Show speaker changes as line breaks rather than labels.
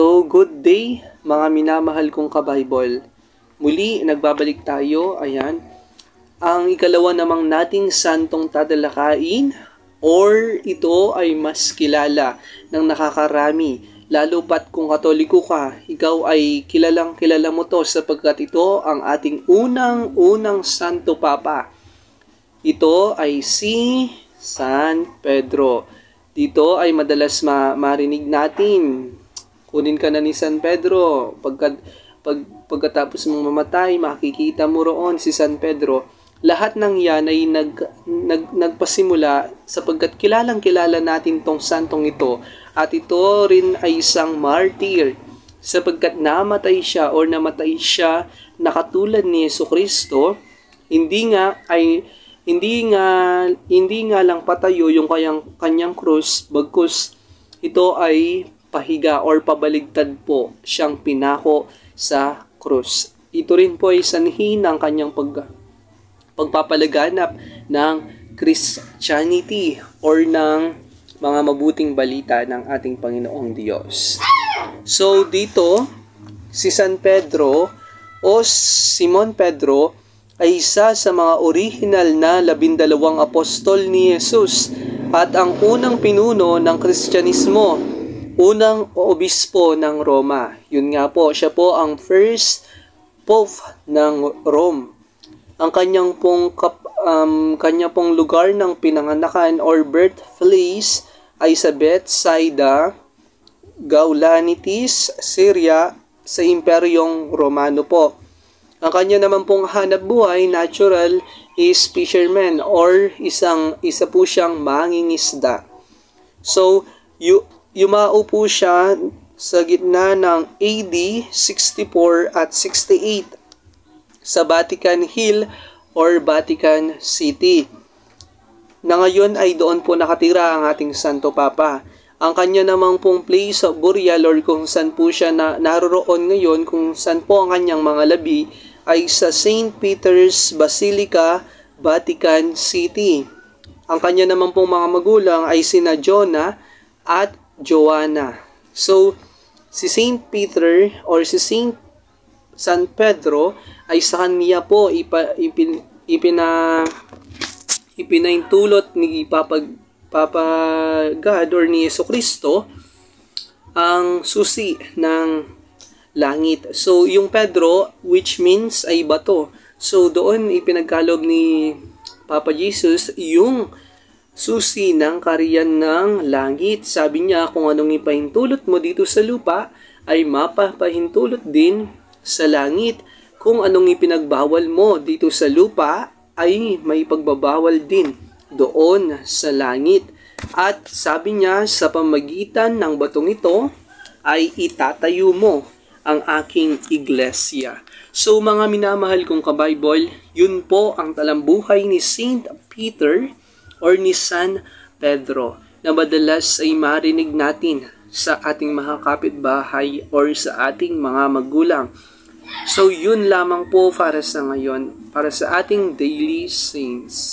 So, good day mga minamahal kong ka-Bible. Muli, nagbabalik tayo, ayan. Ang ikalawa namang nating santong tatalakayin or ito ay mas kilala ng nakakarami. Lalo pat kung Katoliko ka, ikaw ay kilala mo to sapagkat ito ang ating unang Santo Papa. Ito ay si San Pedro. Dito ay madalas marinig natin. Kunin ka na ni San Pedro. Pagkatapos mong mamatay, makikita mo roon si San Pedro. Lahat ng yan ay nagpasimula sapagkat kilala natin tong santong ito. At ito rin ay isang martyr sapagkat namatay siya nakatulad ni Jesucristo. Hindi nga lang patayo yung kanyang krus, bagkus ito ay pahiga or pabaligtad po siyang pinako sa krus. Ito rin po ay sanhi ng kanyang pagpapalaganap ng Christianity or ng mga mabuting balita ng ating Panginoong Diyos. So dito, si San Pedro o Simon Pedro ay isa sa mga original na 12 apostol ni Jesus at ang unang pinuno ng Kristyanismo, unang obispo ng Roma. Yun nga po, siya po ang first pope ng Rome. Ang kanya pong lugar ng pinanganakan or birthplace ay sa Bethsaida, Gaulanitis, Syria, sa Imperyong Romano po. Ang kanya naman pong hanap buhay, natural, is fisherman or isa po siyang mangingisda. So, yumao po siya sa gitna ng AD 64 at 68 sa Vatican Hill or Vatican City. Na ngayon ay doon po nakatira ang ating Santo Papa. Ang kanya namang pong place of burial or kung saan po siya naroroon ngayon, kung saan po ang kanyang mga labi, ay sa St. Peter's Basilica, Vatican City. Ang kanya naman pong mga magulang ay sina Jonah at Joanna. So, si St. Peter or si San Pedro ay sa kanya po ipinaintulot ni Papa God or ni Jesucristo ang susi ng langit. So, yung Pedro, which means ay bato. So, doon ipinagkaloob ni Papa Jesus yung susi ng kariyan ng langit. Sabi niya, kung anong ipahintulot mo dito sa lupa, ay mapapahintulot din sa langit. Kung anong ipinagbawal mo dito sa lupa, ay may pagbabawal din doon sa langit. At sabi niya, sa pamagitan ng batong ito, ay itatayo mo ang aking iglesia. So mga minamahal kong ka-Bible, yun po ang talambuhay ni Saint Peter or ni San Pedro na madalas ay marinig natin sa ating mga kapitbahay or sa ating mga magulang. So yun lamang po para sa ngayon, para sa ating daily saints.